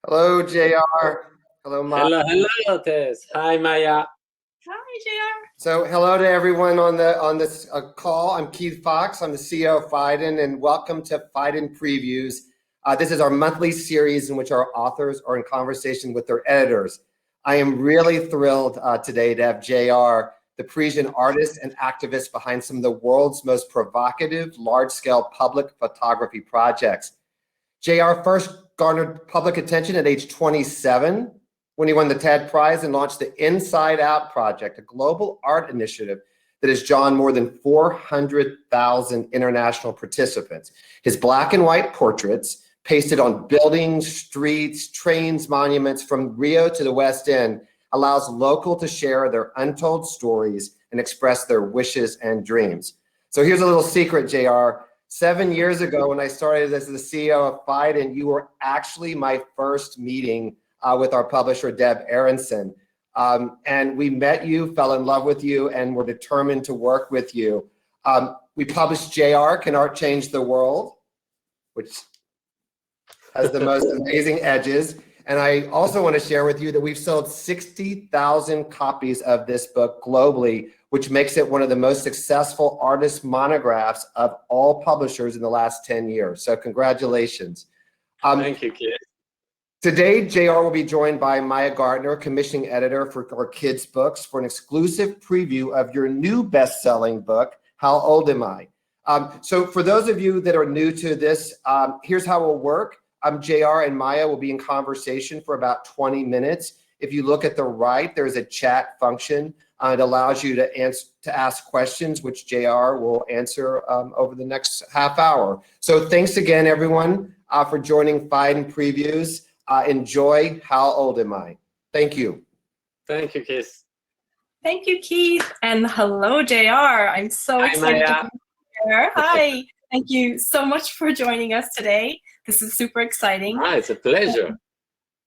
Hello, JR. Hello, Maya. Hello, Tess. Hi, Maya. Hi, JR. So, hello to everyone on this call. I'm Keith Fox. I'm the CEO of Phaidon, and welcome to Phaidon Previews. This is our monthly series in which our authors are in conversation with their editors. I am really thrilled today to have JR, the Parisian artist and activist behind some of the world's most provocative, large-scale public photography projects. JR first garnered public attention at age 27 when he won the TED Prize and launched the Inside Out Project, a global art initiative that has drawn more than 400,000 international participants. His black and white portraits, pasted on buildings, streets, trains, monuments from Rio to the West End, allows locals to share their untold stories and express their wishes and dreams. So here's a little secret, JR. 7 years ago, when I started as the CEO of Phaidon, you were actually my first meeting with our publisher, Deb Aronson. And we met you, fell in love with you, and were determined to work with you. We published JR, Can Art Change the World, which has the most amazing edges. And I also want to share with you that we've sold 60,000 copies of this book globally, which makes it one of the most successful artist monographs of all publishers in the last 10 years. So congratulations. Thank you, Keith. Today, JR will be joined by Maya Gartner, commissioning editor for our kids' books, for an exclusive preview of your new best-selling book, How Old Am I? So for those of you that are new to this, here's how it will work. JR and Maya will be in conversation for about 20 minutes. If you look at the right, there's a chat function. It allows you to ask questions, which JR will answer over the next half hour. So thanks again, everyone, for joining Phaidon Previews. Enjoy How Old Am I? Thank you. Thank you, Keith. Thank you, Keith. And hello, JR. I'm so excited Maya. to be here. Hi. Thank you so much for joining us today. This is super exciting. It's a pleasure.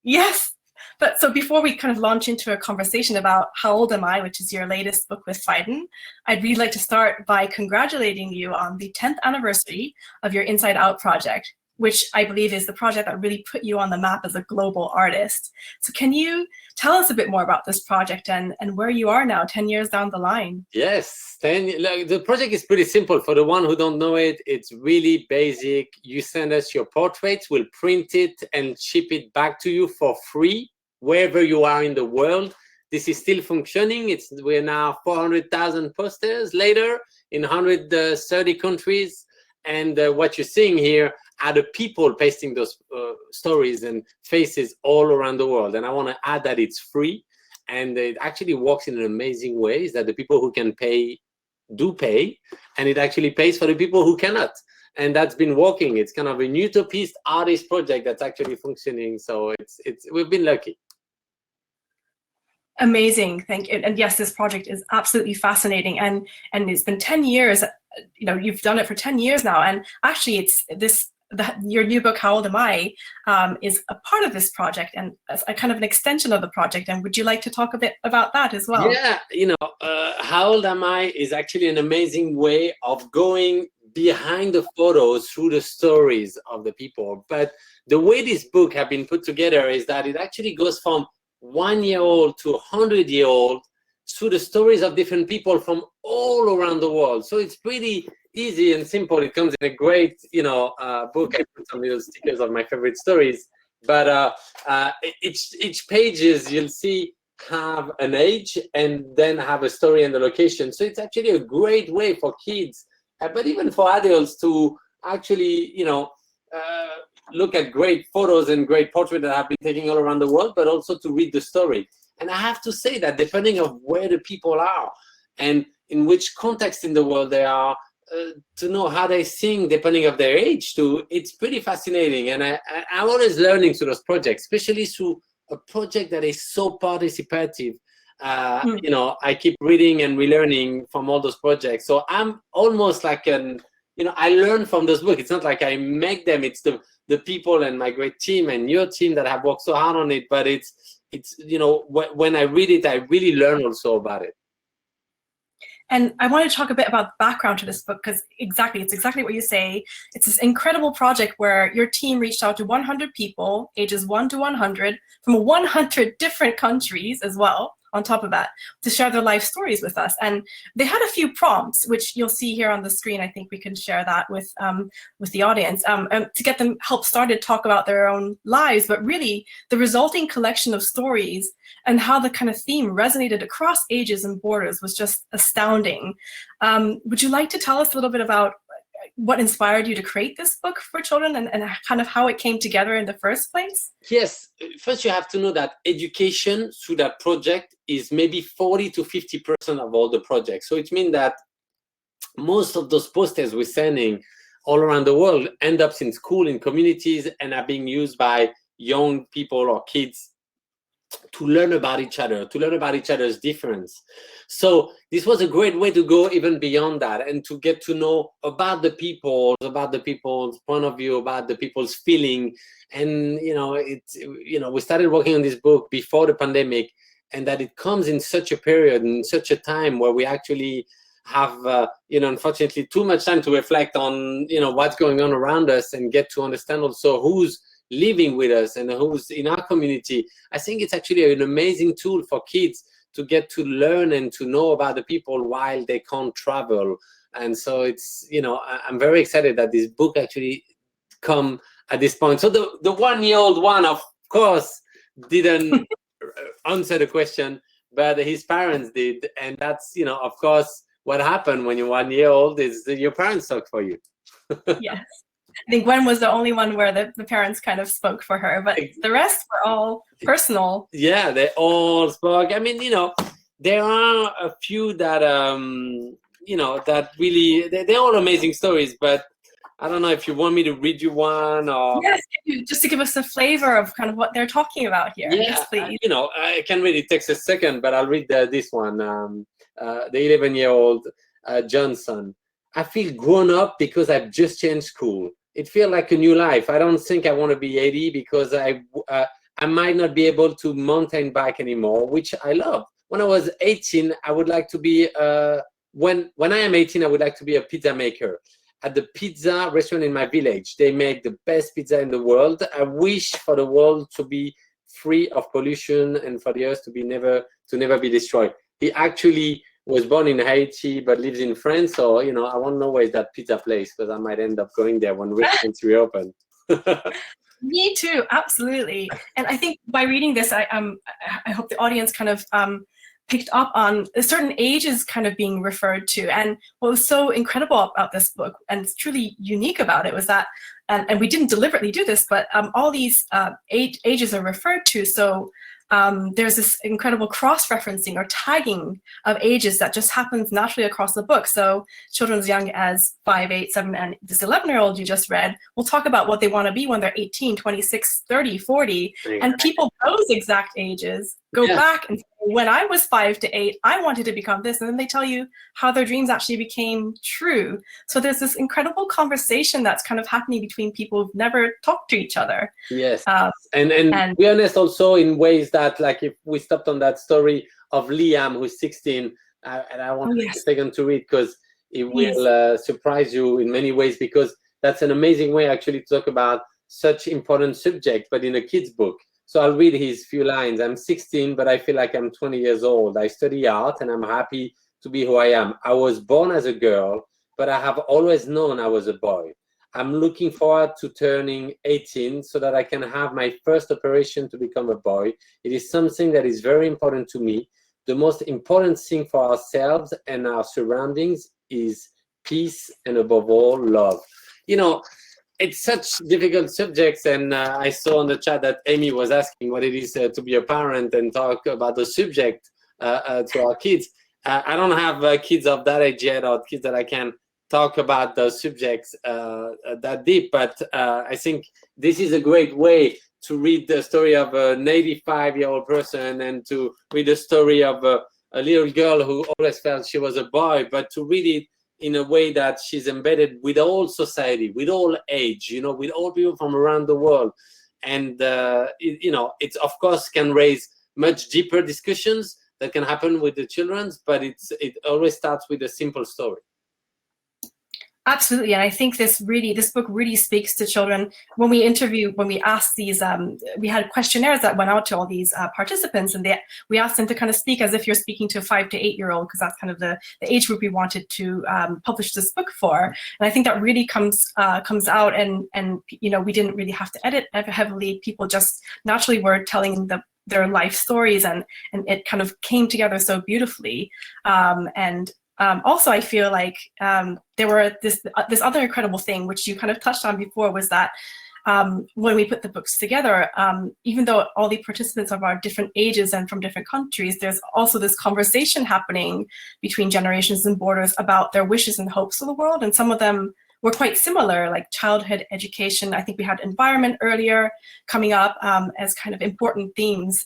Yes. But so before we kind of launch into a conversation about How Old Am I, which is your latest book with Phaidon, I'd really like to start by congratulating you on the 10th anniversary of your Inside Out project, which I believe is the project that really put you on the map as a global artist. So can you tell us a bit more about this project and where you are now, 10 years down the line? Yes, the project is pretty simple. For the one who don't know it, it's really basic. You send us your portraits, we'll print it and ship it back to you for free, wherever you are in the world. This is still functioning. We're now 400,000 posters later in 130 countries. And what you're seeing here are the people pasting those stories and faces all around the world. And I want to add that it's free, and it actually works in an amazing way, is that the people who can pay do pay, and it actually pays for the people who cannot. And that's been working. It's kind of an utopist artist project that's actually functioning. So we've been lucky. Amazing, thank you. And yes, this project is absolutely fascinating, and it's been 10 years. You know, you've done it for 10 years now, and actually your new book, How Old Am I, is a part of this project and a kind of an extension of the project. And would you like to talk a bit about that as well? Yeah, How Old Am I is actually an amazing way of going behind the photos through the stories of the people. But the way this book has been put together is that it actually goes from 1-year-old to 100-year-old through the stories of different people from all around the world. So it's pretty easy and simple. It comes in a great, book. I put some little stickers of my favorite stories. But each pages you'll see have an age and then have a story and the location. So it's actually a great way for kids, but even for adults, to actually, look at great photos and great portraits that have been taken all around the world, but also to read the story. And I have to say that depending on where the people are and in which context in the world they are, to know how they sing depending of their age too, it's pretty fascinating. And I'm always learning through those projects, especially through a project that is so participative. I keep reading and relearning from all those projects. So I'm almost like I learn from those books. It's not like I make them. It's the people and my great team and your team that have worked so hard on it. But it's when I read it, I really learn also about it. And I want to talk a bit about the background to this book, because it's exactly what you say. It's this incredible project where your team reached out to 100 people, ages 1 to 100, from 100 different countries as well, on top of that, to share their life stories with us. And they had a few prompts, which you'll see here on the screen. I think we can share that with the audience, to get them help started talk about their own lives, but really the resulting collection of stories and how the kind of theme resonated across ages and borders was just astounding. Would you like to tell us a little bit about what inspired you to create this book for children, and kind of how it came together in the first place? Yes, first you have to know that education through that project is maybe 40 to 50% of all the projects. So it means that most of those posters we're sending all around the world end up in school, in communities, and are being used by young people or kids to learn about each other, to learn about each other's difference. So this was a great way to go even beyond that, and to get to know about the people's point of view, about the people's feeling. And we started working on this book before the pandemic, and that it comes in such a period, in such a time where we actually have unfortunately too much time to reflect on what's going on around us, and get to understand also who's living with us and who's in our community. I think it's actually an amazing tool for kids to get to learn and to know about the people while they can't travel. And so it's, I'm very excited that this book actually come at this point. So the 1-year-old one, of course, didn't answer the question, but his parents did. And that's, of course, what happened when you're 1 year old is that your parents talk for you. Yes. I think Gwen was the only one where the parents kind of spoke for her, but the rest were all personal. Yeah, they all spoke. I mean, there are a few that, that really, they're all amazing stories, but I don't know if you want me to read you one or... Yes, just to give us a flavor of kind of what they're talking about here. Yeah, yes, please. I can read it. It takes a second, but I'll read this one. The 11-year-old Johnson. I feel grown up because I've just changed school. It feels like a new life. I don't think I want to be 80 because I might not be able to mountain bike anymore, which I love. When I was 18, I would like to be, when I am 18, I would like to be a pizza maker. At the pizza restaurant in my village, they make the best pizza in the world. I wish for the world to be free of pollution and for the earth to never be destroyed. He actually was born in Haiti but lives in France, so I want to know where is that pizza place, because I might end up going there when restaurants reopen. Me too, absolutely. And I think by reading this, I hope the audience kind of picked up on certain ages kind of being referred to. And what was so incredible about this book, and it's truly unique about it, was that, and we didn't deliberately do this, but all these ages are referred to. So there's this incredible cross-referencing or tagging of ages that just happens naturally across the book. So children as young as 5, 8, 7, and this 11-year-old you just read will talk about what they want to be when they're 18, 26, 30, 40. And people those exact ages go back and say, when I was 5 to 8, I wanted to become this. And then they tell you how their dreams actually became true. So there's this incredible conversation that's kind of happening between people who've never talked to each other. Yes. And be honest also in ways that, like, if we stopped on that story of Liam, who's 16, and I want to take a second to read, because it will surprise you in many ways, because that's an amazing way actually to talk about such important subject, but in a kid's book. So I'll read his few lines. I'm 16, but I feel like I'm 20 years old. I study art and I'm happy to be who I am. I was born as a girl, but I have always known I was a boy. I'm looking forward to turning 18 so that I can have my first operation to become a boy. It is something that is very important to me. The most important thing for ourselves and our surroundings is peace and, above all, love. It's such difficult subjects, and I saw on the chat that Amy was asking what it is to be a parent and talk about the subject to our kids. I don't have kids of that age yet, or kids that I can talk about those subjects that deep, but I think this is a great way to read the story of an 85-year-old person, and to read the story of a little girl who always felt she was a boy, but to read it in a way that she's embedded with all society, with all age, with all people from around the world. And, it's, of course, can raise much deeper discussions that can happen with the children's, but it always starts with a simple story. Absolutely, and I think this book really speaks to children. When we asked these, we had questionnaires that went out to all these participants, and we asked them to kind of speak as if you're speaking to a 5 to 8 year old, because that's kind of the age group we wanted to publish this book for. And I think that really comes out, and you know, we didn't really have to edit heavily. People just naturally were telling their life stories, and it kind of came together so beautifully. Also, I feel like there were this other incredible thing, which you kind of touched on before, was that when we put the books together, even though all the participants are different ages and from different countries, there's also this conversation happening between generations and borders about their wishes and hopes for the world. And some of them were quite similar, like childhood education. I think we had environment earlier coming up as kind of important themes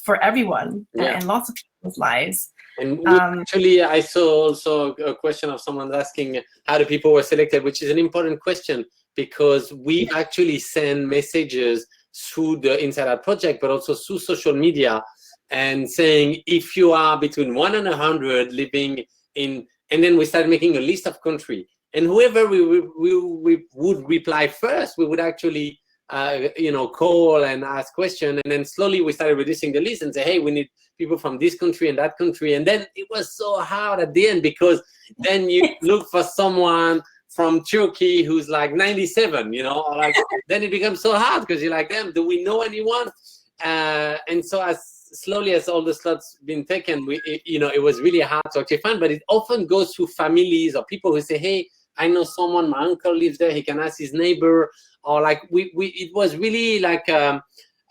for everyone and lots of people's lives. And actually, I saw also a question of someone asking how the people were selected, which is an important question, because we actually send messages through the Inside Out project, but also through social media, and saying if you are between 1 and 100 living in, and then we started making a list of country, and whoever we would reply first, we would actually you know, call and ask questions, and then slowly we started reducing the list and say, hey, we need people from this country and that country. And then it was so hard at the end, because then you look for someone from Turkey who's like 97, you know, or like, then it becomes so hard, because you're like, damn, do we know anyone? And so as slowly as all the slots been taken, you know, it was really hard to actually find, but it often goes through families or people who say, hey, I know someone, my uncle lives there, he can ask his neighbor, or like it was really like kind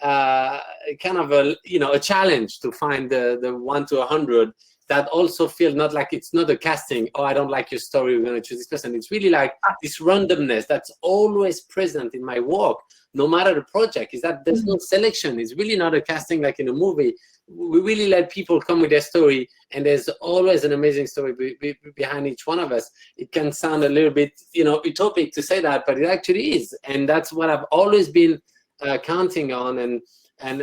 of a, you know, a challenge to find the 1 to 100 that also feel not like, it's not a casting, oh, I don't like your story, we're going to choose this person. It's really like this randomness that's always present in my work, no matter the project, is that there's no selection. It's really not a casting like in a movie. We really let people come with their story, and there's always an amazing story behind each one of us. It can sound a little bit, you know, utopic to say that, but it actually is, and that's what I've always been counting on, and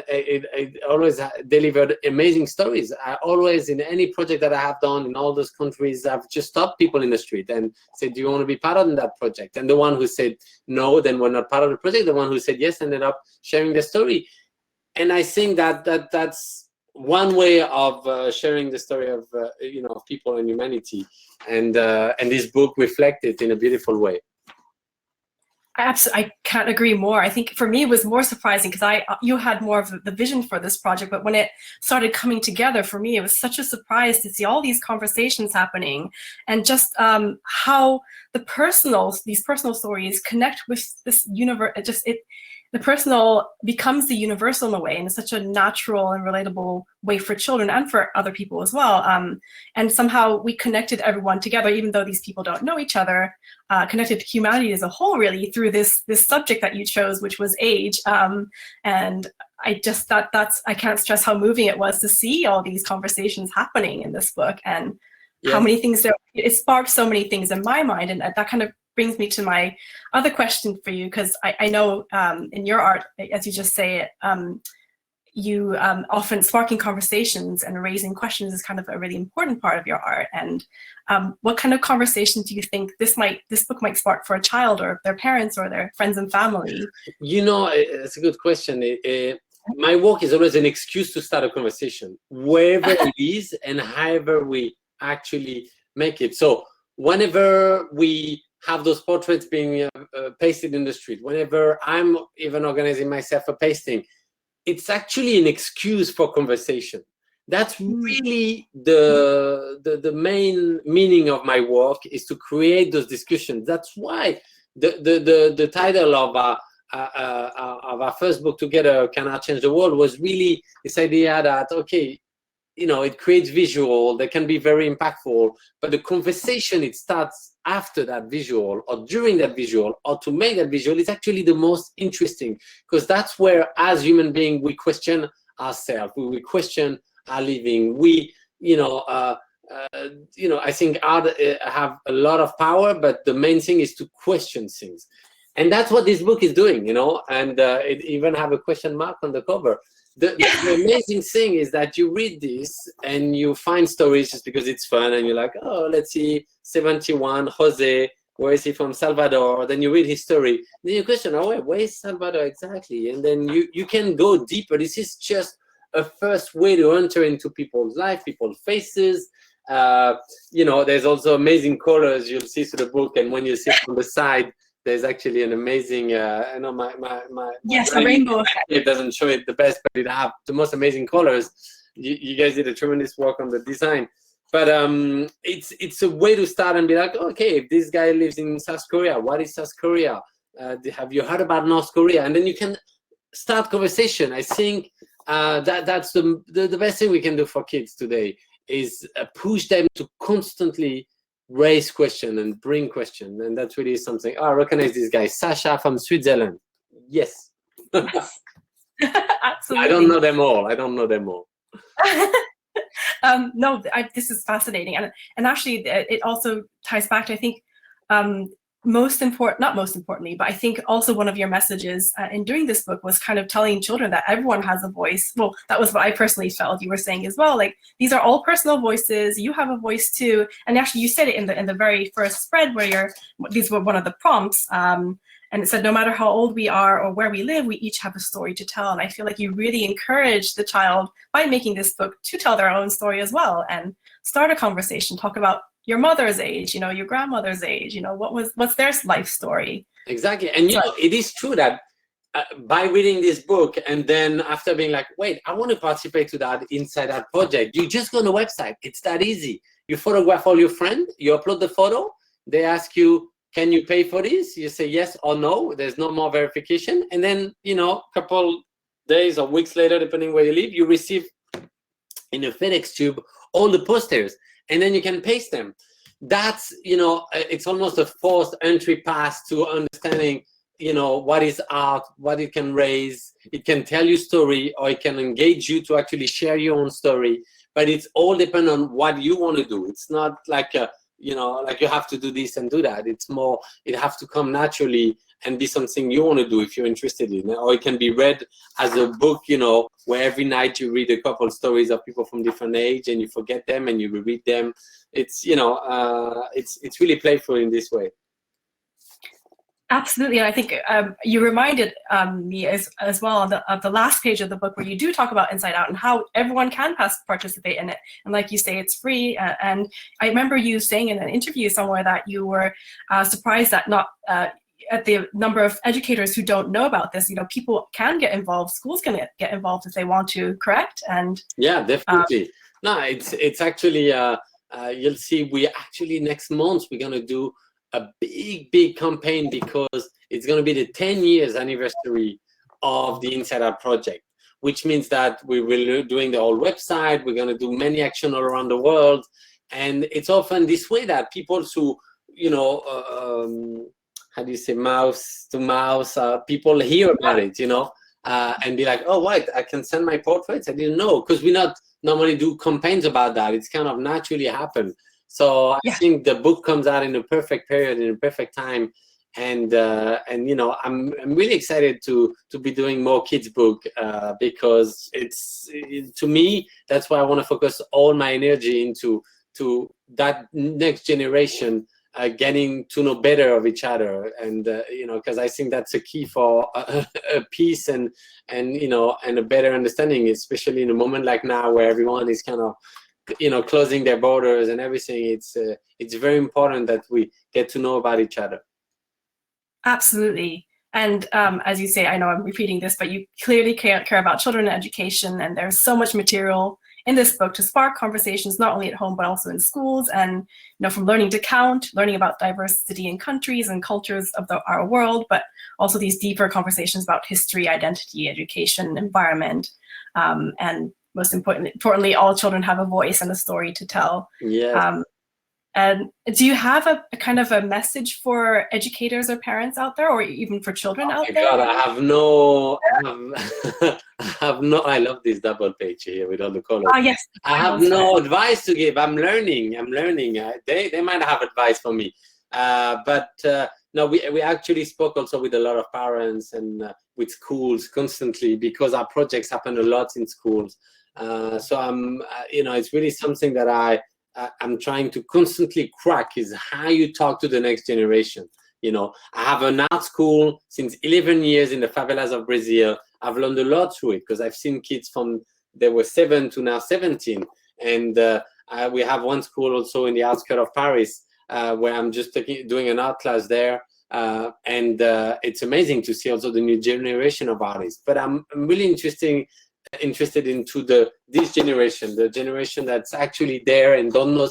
it always delivered amazing stories. I always, in any project that I have done in all those countries, I've just stopped people in the street and said, do you want to be part of that project? And the one who said no, then were not part of the project. The one who said yes ended up sharing the story. And I think that's one way of sharing the story of you know, people and humanity, and this book reflected in a beautiful way. I can't agree more. I think for me it was more surprising because you had more of the vision for this project, but when it started coming together, for me it was such a surprise to see all these conversations happening, and just how these personal stories connect with this universe. The personal becomes the universal in a way, and it's such a natural and relatable way for children and for other people as well. And somehow we connected everyone together, even though these people don't know each other, connected humanity as a whole, really, through this subject that you chose, which was age. And I just thought I can't stress how moving it was to see all these conversations happening in this book, and how many things it sparked so many things in my mind. And that kind of brings me to my other question for you, because I know in your art, as you just say it, you often sparking conversations and raising questions is kind of a really important part of your art. And what kind of conversation do you think this book might spark for a child or their parents or their friends and family? You know, it's a good question. My work is always an excuse to start a conversation, wherever it is and however we actually make it. So whenever we have those portraits being pasted in the street, whenever I'm even organizing myself a pasting, it's actually an excuse for conversation. That's really the main meaning of my work, is to create those discussions. That's why the title of our first book together, Can Art Change the World, was really this idea that, okay, you know, it creates visual that can be very impactful, but the conversation, it starts after that visual or during that visual, or to make that visual is actually the most interesting, because that's where, as human beings, we question ourselves, we question our living. We, I think art have a lot of power, but the main thing is to question things. And that's what this book is doing, you know, and it even have a question mark on the cover. the amazing thing is that you read this and you find stories just because it's fun, and you're like, oh, let's see, 71, Jose, where is he from? Salvador. Then you read his story. Then you question, oh, wait, where is Salvador exactly? And then you can go deeper. This is just a first way to enter into people's life, people's faces. You know, there's also amazing colors you'll see through the book. And when you sit on the side, there's actually an amazing, I know yes, a rainbow. It doesn't show it the best, but it have the most amazing colors. You guys did a tremendous work on the design. But it's a way to start and be like, okay, if this guy lives in South Korea, what is South Korea? Have you heard about North Korea? And then you can start conversation. I think that's the best thing we can do for kids today is push them to constantly raise question and bring question. And that's really something. Oh, I recognize this guy, Sasha from Switzerland. Yes. Absolutely. I don't know them all. No, this is fascinating, and actually it also ties back to, I think, not most importantly, but I think also one of your messages in doing this book was kind of telling children that everyone has a voice. Well, that was what I personally felt you were saying as well. Like, these are all personal voices. You have a voice too. And actually, you said it in the very first spread where these were one of the prompts. And it said, no matter how old we are or where we live, we each have a story to tell. And I feel like you really encourage the child by making this book to tell their own story as well and start a conversation, talk about your mother's age, you know, your grandmother's age, you know, what's their life story. Exactly. And you know, it is true that by reading this book and then after being like, wait, I want to participate to that Inside Out project, you just go on the website. It's that easy. You photograph all your friends, you upload the photo, they ask you, can you pay for this? You say yes or no. There's no more verification. And then, you know, a couple days or weeks later, depending where you live, you receive in a FedEx tube all the posters, and then you can paste them. That's, you know, it's almost a forced entry pass to understanding, you know, what is art, what it can raise. It can tell you story, or it can engage you to actually share your own story. But it's all dependent on what you want to do. It's not like you know, like you have to do this and do that. It's more, it has to come naturally and be something you want to do if you're interested in it. Or it can be read as a book, you know, where every night you read a couple stories of people from different age and you forget them and you reread them. It's, you know, it's really playful in this way. Absolutely, and I think you reminded me as well of the last page of the book where you do talk about Inside Out and how everyone can participate in it. And like you say, it's free. And I remember you saying in an interview somewhere that you were surprised that not at the number of educators who don't know about this. You know, people can get involved. Schools can get involved if they want to. Correct? And yeah, definitely. No, it's actually you'll see. We actually next month we're gonna do a big campaign because it's going to be the 10 years anniversary of the Inside Out project, which means that we will be doing the whole website. We're going to do many actions all around the world. And it's often this way that people who, you know, how do you say, mouse to mouse, people hear about it, you know, and be like, oh, wait, I can send my portraits? I didn't know, because we not normally do campaigns about that. It's kind of naturally happen. So I think the book comes out in a perfect period, in a perfect time, and you know, I'm really excited to be doing more kids book because to me that's why I want to focus all my energy into that next generation getting to know better of each other, and you know, because I think that's a key for a peace and you know, and a better understanding, especially in a moment like now where everyone is kind of, you know, closing their borders and everything. It's very important that we get to know about each other. Absolutely. And as you say, I know I'm repeating this, but you clearly care about children and education, and there's so much material in this book to spark conversations, not only at home, but also in schools, and, you know, from learning to count, learning about diversity in countries and cultures of our world, but also these deeper conversations about history, identity, education, environment, and most importantly, all children have a voice and a story to tell. Yeah. And do you have a kind of a message for educators or parents out there, or even for children out there? God, I love this double page here with all the colors. Yes. I have no advice to give. I'm learning. They might have advice for me. But no, we actually spoke also with a lot of parents, and with schools constantly because our projects happen a lot in schools. So I'm, it's really something that I'm trying to constantly crack, is how you talk to the next generation. I have an art school since 11 years in the favelas of Brazil. I've learned a lot through it because I've seen kids from they were 7 to now 17, and we have one school also in the outskirts of Paris where I'm just doing an art class there. And it's amazing to see also the new generation of artists. But I'm really interested into this generation, the generation that's actually there and don't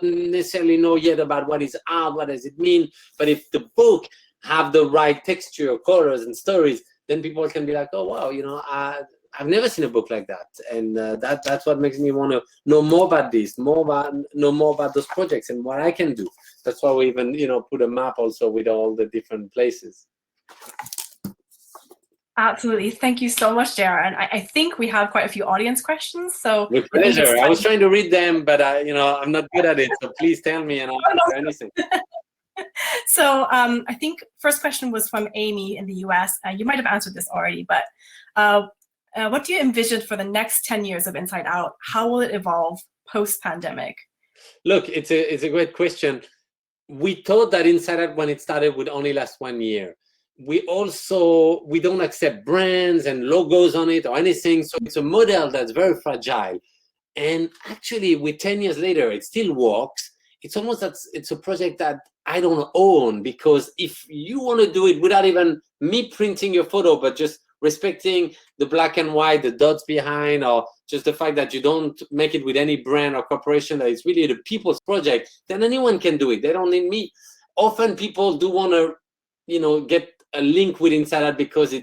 necessarily know yet about what is art, what does it mean. But if the book have the right texture, colors, and stories, then people can be like, oh wow, I've never seen a book like that, and that's what makes me want to know more about this, know more about those projects and what I can do. That's why we even put a map also with all the different places. Absolutely. Thank you so much, JR. And I think we have quite a few audience questions. So with pleasure. I was trying to read them, but I'm not good at it. So please tell me and I'll answer anything. So I think first question was from Amy in the US. You might have answered this already, but what do you envision for the next 10 years of Inside Out? How will it evolve post-pandemic? Look, it's a great question. We thought that Inside Out, when it started, would only last 1 year. We don't accept brands and logos on it or anything. So it's a model that's very fragile. And actually, with 10 years later, it still works. It's almost that it's a project that I don't own, because if you want to do it without even me printing your photo, but just respecting the black and white, the dots behind, or just the fact that you don't make it with any brand or corporation, that it's really the people's project, then anyone can do it. They don't need me. Often people do want to, get a link with Inside Out because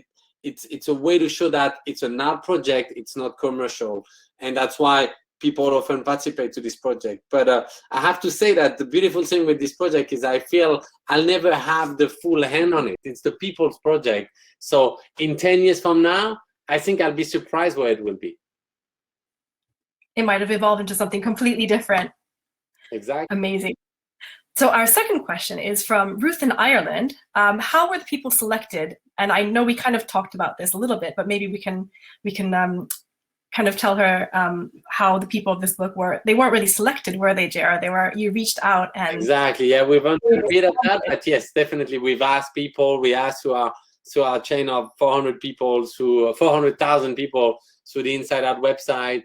it's a way to show that it's an art project, it's not commercial, and that's why people often participate to this project. But I have to say that the beautiful thing with this project is I feel I'll never have the full hand on it. It's the people's project. So in 10 years from now, I think I'll be surprised where it will be. It might have evolved into something completely different. Exactly. Amazing. So our second question is from Ruth in Ireland. How were the people selected? And I know we kind of talked about this a little bit, but maybe we can kind of tell her how the people of this book were. They weren't really selected, were they, JR? You reached out and... Exactly, yeah, we've done a bit of that, but yes, definitely, we've asked people, we asked to our chain of 400,000 people through the Inside Out website,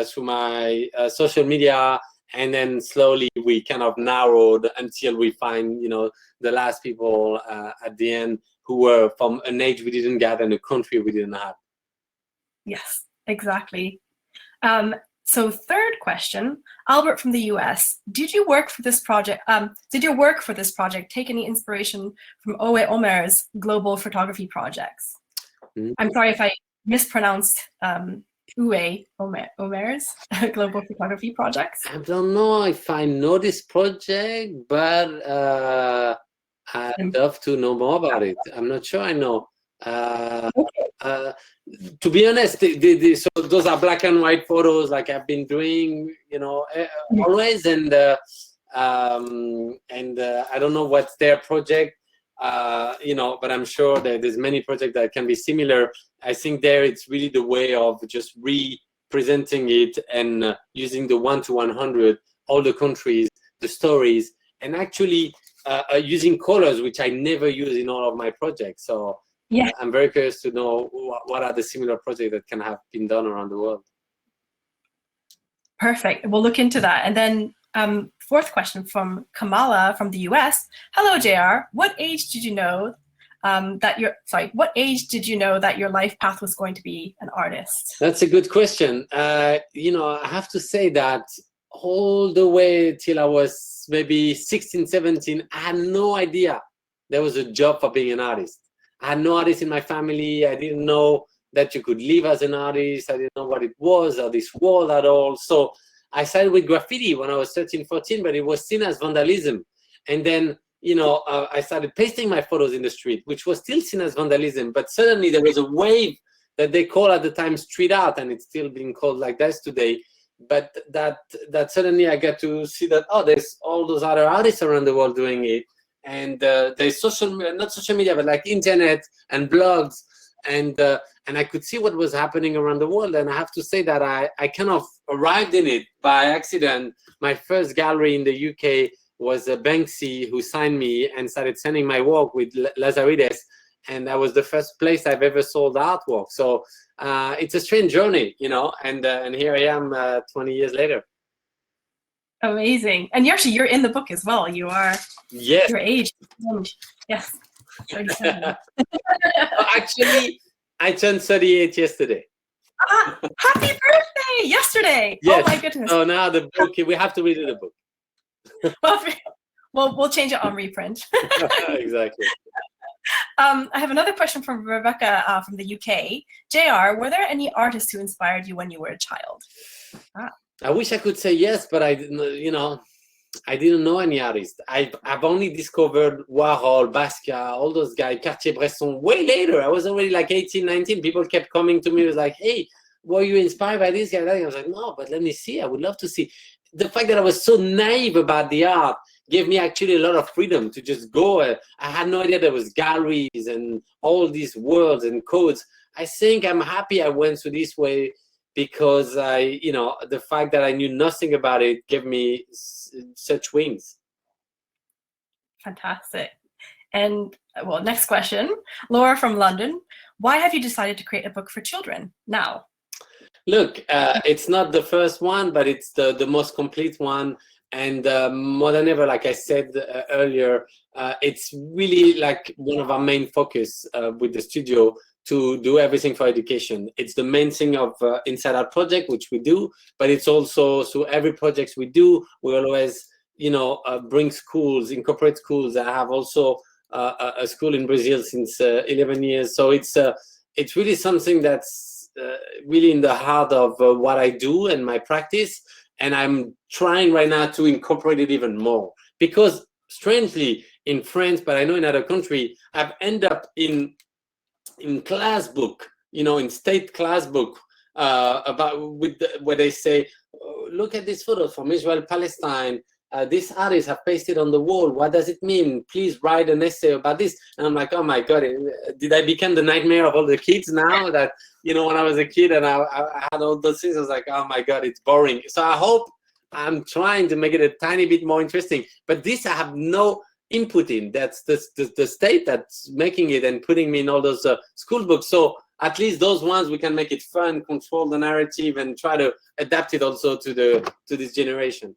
through my social media, and then slowly we kind of narrowed until we find, the last people at the end who were from an age we didn't get and a country we didn't have. Yes. Exactly. So third question, Albert from the US. Did your work for this project take any inspiration from Owe Omer's global photography projects? Mm-hmm. I'm sorry if I mispronounced Uwe Omer's global photography projects. I don't know if I know this project, but I'd love to know more about it. I'm not sure I know. To be honest, so those are black and white photos, like I've been doing, always, and I don't know what's their project, but I'm sure that there's many projects that can be similar. I think there it's really the way of just representing it and using the 1 to 100, all the countries, the stories, and actually using colors, which I never use in all of my projects. So. Yeah, I'm very curious to know what are the similar projects that can have been done around the world. Perfect. We'll look into that. And then fourth question from Kamala from the US. Hello, JR. What age did you know that your life path was going to be an artist? That's a good question. I have to say that all the way till I was maybe 16, 17, I had no idea there was a job for being an artist. I had no artist in my family. I didn't know that you could live as an artist. I didn't know what it was or this world at all. So I started with graffiti when I was 13, 14, but it was seen as vandalism. And then, I started pasting my photos in the street, which was still seen as vandalism. But suddenly there was a wave that they call at the time street art, and it's still being called like that today. But that suddenly I got to see that, there's all those other artists around the world doing it. And there's not social media, but like internet and blogs and I could see what was happening around the world. And I have to say that I kind of arrived in it by accident. My first gallery in the UK was Banksy, who signed me and started sending my work with Lazaridis. And that was the first place I've ever sold artwork. So it's a strange journey, you know, and here I am 20 years later. Amazing. And you're in the book as well. You are, yes. Your age. Yes, 37. Actually, I turned 38 yesterday. Happy birthday! Yesterday. Yes. Oh my goodness. So now the book, we have to read the book. Well, we'll change it on reprint. Exactly. I have another question from Rebecca from the UK. JR, were there any artists who inspired you when you were a child? I wish I could say yes, but I didn't, you know, I didn't know any artists. I've only discovered Warhol, Basquiat, all those guys, Cartier-Bresson, way later. I was already like 18, 19. People kept coming to me. It was like, hey, were you inspired by this guy? I was like, no, but let me see. I would love to see. The fact that I was so naive about the art gave me actually a lot of freedom to just go. I had no idea there was galleries and all these words and codes. I think I'm happy I went through this way, because you know, the fact that I knew nothing about it gave me such wings. Fantastic. And well, next question, Laura from London. Why have you decided to create a book for children now? Look, it's not the first one, but it's the most complete one. And more than ever, like I said earlier, it's really like one of our main focus with the studio, to do everything for education. It's the main thing of Inside Out project, which we do, but it's also, so every project we do, we always, you know, bring schools, incorporate schools. I have also a school in Brazil since 11 years. So it's really something that's really in the heart of what I do and my practice. And I'm trying right now to incorporate it even more, because strangely in France, but I know in other countries, I've ended up in class book, you know, in state class book about where they say, oh, look at these photos from Israel, Palestine. These artists have pasted on the wall. What does it mean? Please write an essay about this. And I'm like, oh my God, did I become the nightmare of all the kids now? That, you know, when I was a kid and I had all those things, I was like, oh my God, it's boring. So I hope I'm trying to make it a tiny bit more interesting. But this I have no input in. That's the state that's making it and putting me in all those school books. So at least those ones we can make it fun, control the narrative, and try to adapt it also to this generation.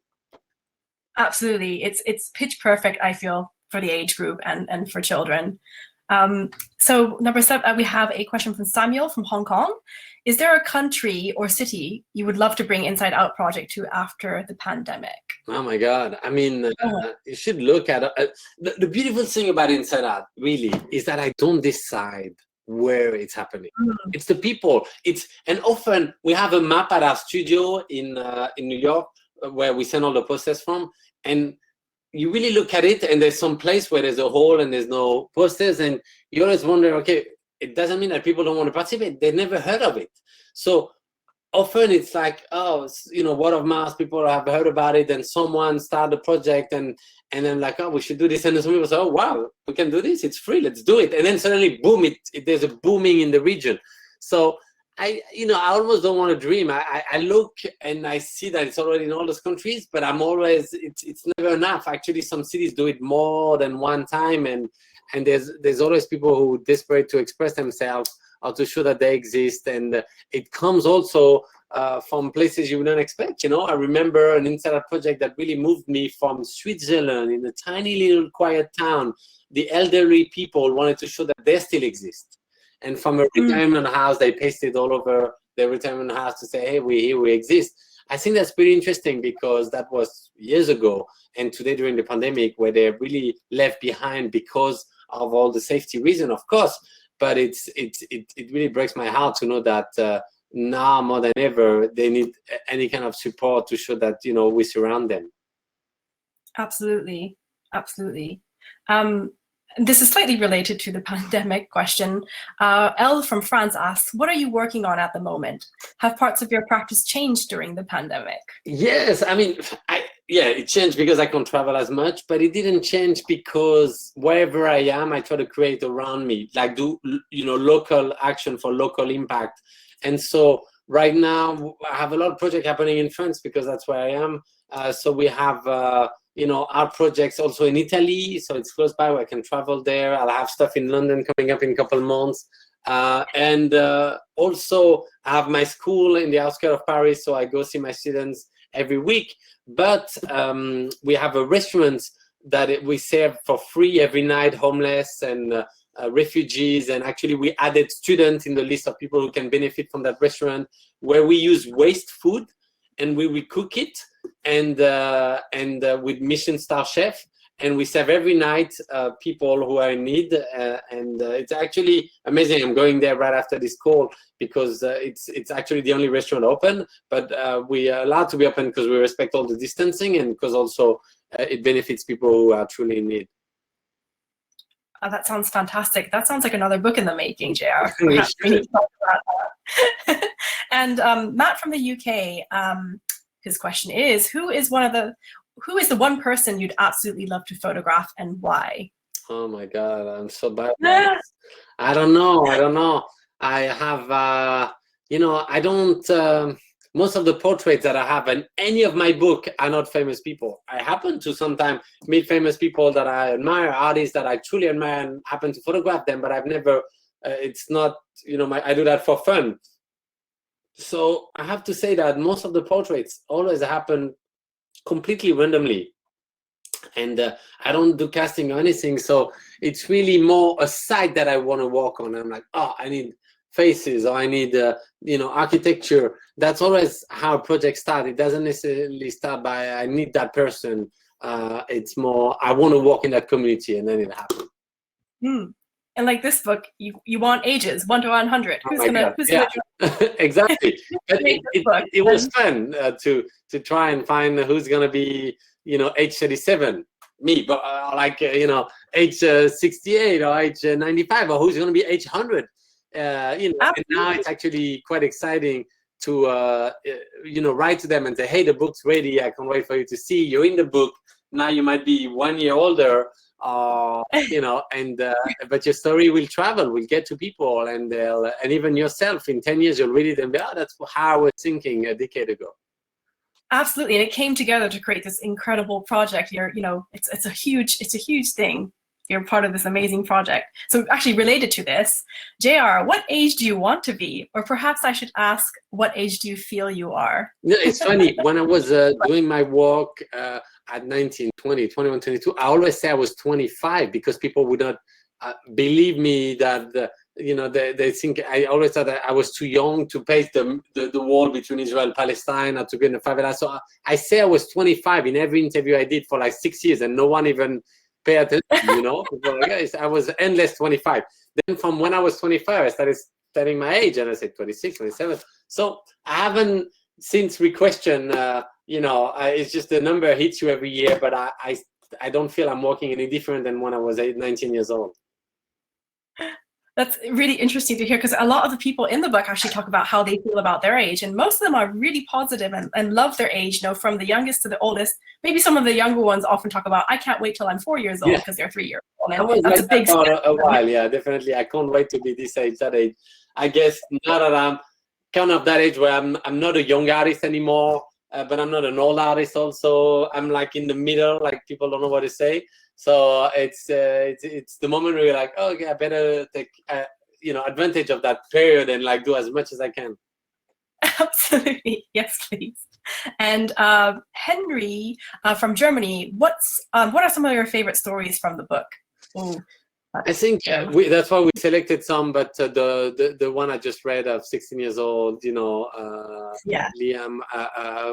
Absolutely, it's pitch perfect, I feel, for the age group and for children. So number 7, we have a question from Samuel from Hong Kong. Is there a country or city you would love to bring Inside Out project to after the pandemic? Oh my God. I mean, you should look at the beautiful thing about Inside Out, really, is that I don't decide where it's happening. It's the people. And often we have a map at our studio in New York where we send all the posters from, and you really look at it and there's some place where there's a hole and there's no posters, and you always wonder, okay, it doesn't mean that people don't want to participate. They've never heard of it. So often it's like, oh, you know, word of mouth, people have heard about it, and someone started a project, and then like, oh, we should do this. And then some people say, oh, wow, we can do this. It's free. Let's do it. And then suddenly, boom, there's a booming in the region. So I almost don't want to dream. I look and I see that it's already in all those countries, but I'm always, it's never enough. Actually, some cities do it more than one time, and there's always people who are desperate to express themselves or to show that they exist. And it comes also from places you wouldn't expect. You know, I remember an Inside Out project that really moved me from Switzerland, in a tiny little quiet town. The elderly people wanted to show that they still exist. And from a retirement house, they pasted all over their retirement house to say, hey, we exist. I think that's pretty interesting, because that was years ago. And today, during the pandemic, where they're really left behind because of all the safety reason, of course. But it really breaks my heart to know that now more than ever, they need any kind of support to show that, you know, we surround them. Absolutely, absolutely. This is slightly related to the pandemic question. Elle from France asks, what are you working on at the moment? Have parts of your practice changed during the pandemic? Yes, I mean, yeah, it changed because I can't travel as much, but it didn't change because wherever I am, I try to create around me, like do, local action for local impact. And so right now I have a lot of projects happening in France because that's where I am. So we have, our projects also in Italy. So it's close by where I can travel there. I'll have stuff in London coming up in a couple of months. And also I have my school in the outskirts of Paris. So I go see my students every week. But we have a restaurant that we serve for free every night, homeless and refugees. And actually we added students in the list of people who can benefit from that restaurant, where we use waste food and we cook it and with Michelin star chef, and we serve every night people who are in need, and it's actually amazing. I'm going there right after this call because it's actually the only restaurant open, but we are allowed to be open because we respect all the distancing and because also it benefits people who are truly in need. Oh, that sounds fantastic. That sounds like another book in the making, JR. We Perhaps we should. need to talk about that. And Matt from the UK, his question is, who is the one person you'd absolutely love to photograph and why? Oh my God, I'm so bad. I don't know. I have, I don't, most of the portraits that I have in any of my book are not famous people. I happen to sometimes meet famous people that I admire, artists that I truly admire, and happen to photograph them, but I've never, it's not, I do that for fun. So I have to say that most of the portraits always happen completely randomly. And I don't do casting or anything. So it's really more a site that I want to walk on. I'm like, oh, I need faces, or I need, architecture. That's always how projects start. It doesn't necessarily start by, I need that person. It's more, I want to walk in that community, and then it happens. And like this book, you want ages 1 to 100. Who's gonna exactly. But it was fun to try and find who's gonna be, age 37, me, but age 68 or age 95, or who's gonna be age 100. And now it's actually quite exciting to write to them and say, hey, the book's ready. I can't wait for you to see. You're in the book now. You might be 1 year older. But your story will travel, will get to people, and even yourself in 10 years you'll read it and be, that's how I was thinking a decade ago. Absolutely, and it came together to create this incredible project. It's a huge thing. You're part of this amazing project. So actually related to this, JR, what age do you want to be? Or perhaps I should ask, what age do you feel you are? No, it's funny. When I was doing my work at 19, 20, 21, 22, I always say I was 25 because people would not believe me that, they think, I always thought that I was too young to pace the wall between Israel and Palestine, or to be in the favela. So I say I was 25 in every interview I did for like 6 years, and no one even pay attention, I was endless 25. Then from when I was 25, I started studying my age, and I said 26, 27. So I haven't since re-questioned, it's just the number hits you every year, but I don't feel I'm walking any different than when I was 19 years old. That's really interesting to hear, because a lot of the people in the book actually talk about how they feel about their age, and most of them are really positive and love their age, from the youngest to the oldest. Maybe some of the younger ones often talk about, I can't wait till I'm 4 years old because they're 3 years old. And that's a big step. A while, yeah, definitely. I can't wait to be this age, that age. I guess now that I'm kind of that age where I'm not a young artist anymore, but I'm not an old artist also. I'm like in the middle, like people don't know what to say. So it's the moment where you're like, oh, okay, I better take advantage of that period and like do as much as I can. Absolutely, yes, please. And Henry from Germany, what are some of your favorite stories from the book? Ooh. I think that's why we selected some, but the one I just read of 16 years old, Liam,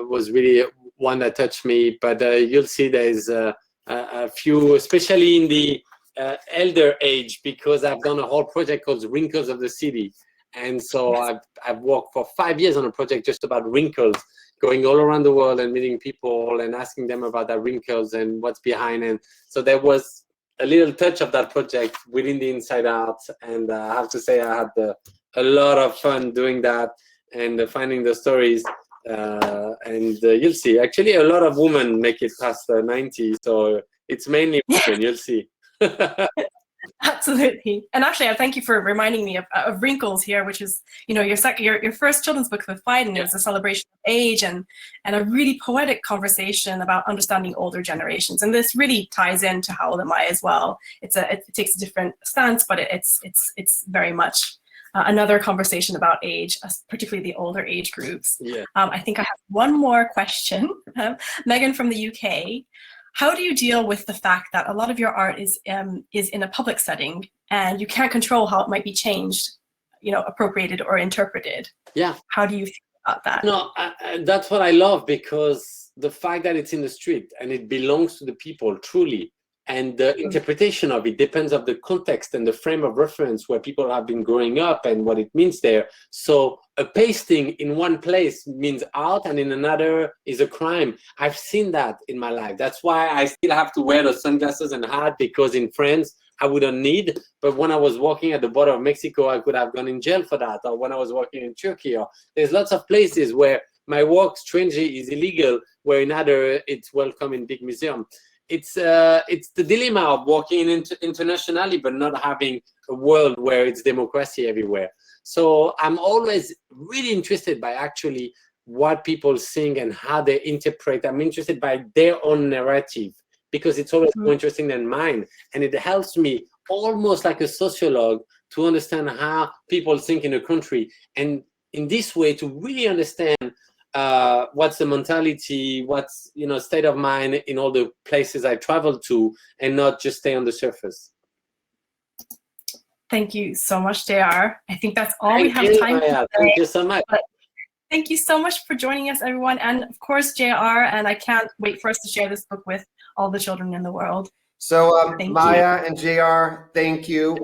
was really one that touched me. But you'll see there's a few, especially in the elder age, because I've done a whole project called Wrinkles of the City. And so I've worked for 5 years on a project just about wrinkles, going all around the world and meeting people and asking them about their wrinkles and what's behind. And so there was a little touch of that project within the Inside Out. And I have to say I had a lot of fun doing that and finding the stories. And you'll see. Actually, a lot of women make it past 90, so it's mainly women. You'll see. Absolutely. And actually, I thank you for reminding me of Wrinkles here, which is, you know, your first children's book with Phaidon. It was a celebration of age and a really poetic conversation about understanding older generations. And this really ties into How Old Am I as well. It takes a different stance, but it's very much another conversation about age, particularly the older age groups. Yeah. I think I have one more question. Megan from the UK. How do you deal with the fact that a lot of your art is in a public setting and you can't control how it might be changed, you know, appropriated or interpreted? Yeah. How do you feel about that? No, that's what I love, because the fact that it's in the street and it belongs to the people truly, and the interpretation of it depends on the context and the frame of reference where people have been growing up and what it means there. So a pasting in one place means art and in another is a crime. I've seen that in my life. That's why I still have to wear the sunglasses and hat, because in France I wouldn't need, but when I was walking at the border of Mexico, I could have gone in jail for that. Or when I was walking in Turkey, or there's lots of places where my work strangely is illegal, where in other it's welcome in big museum. It's the dilemma of walking internationally but not having a world where it's democracy everywhere. So I'm always really interested by actually what people think and how they interpret. I'm interested by their own narrative, because it's always more interesting than mine. And it helps me almost like a sociologue to understand how people think in a country. And in this way, to really understand what's the mentality, what's, you know, state of mind in all the places I travel to, and not just stay on the surface. Thank you so much, JR. I think that's all we have time for. Thank you so much. Thank you so much for joining us, everyone. And of course, JR, and I can't wait for us to share this book with all the children in the world. So Maya and JR, thank you.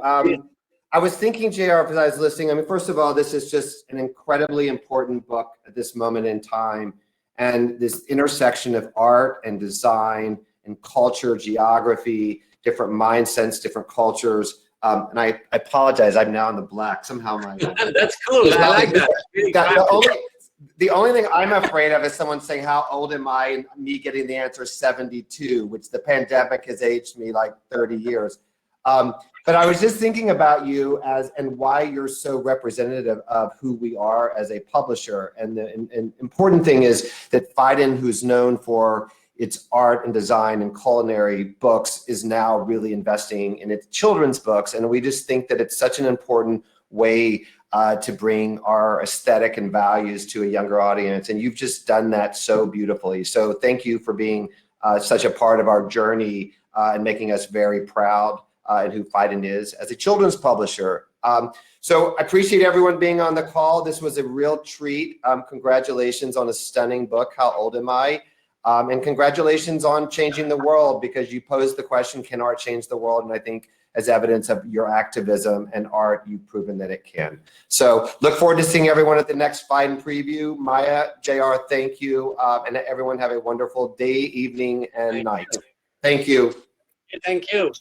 I was thinking, JR, because I was listening, I mean, first of all, this is just an incredibly important book at this moment in time. And this intersection of art and design and culture, geography, different mindsets, different cultures. And I apologize, I'm now in the black. Somehow my... That's cool, I like that. The only thing I'm afraid of is someone saying, how old am I? And me getting the answer 72, which the pandemic has aged me like 30 years. But I was just thinking about you and why you're so representative of who we are as a publisher. And the important thing is that Phaidon, who's known for its art and design and culinary books, is now really investing in its children's books. And we just think that it's such an important way to bring our aesthetic and values to a younger audience. And you've just done that so beautifully. So thank you for being such a part of our journey and making us very proud and who Phaidon is as a children's publisher. So I appreciate everyone being on the call. This was a real treat. Congratulations on a stunning book, How Old Am I? And congratulations on changing the world, because you posed the question, can art change the world? And I think as evidence of your activism and art, you've proven that it can. So look forward to seeing everyone at the next Phaidon preview. Maya, JR, thank you. And everyone have a wonderful day, evening, and night. Thank you. Thank you.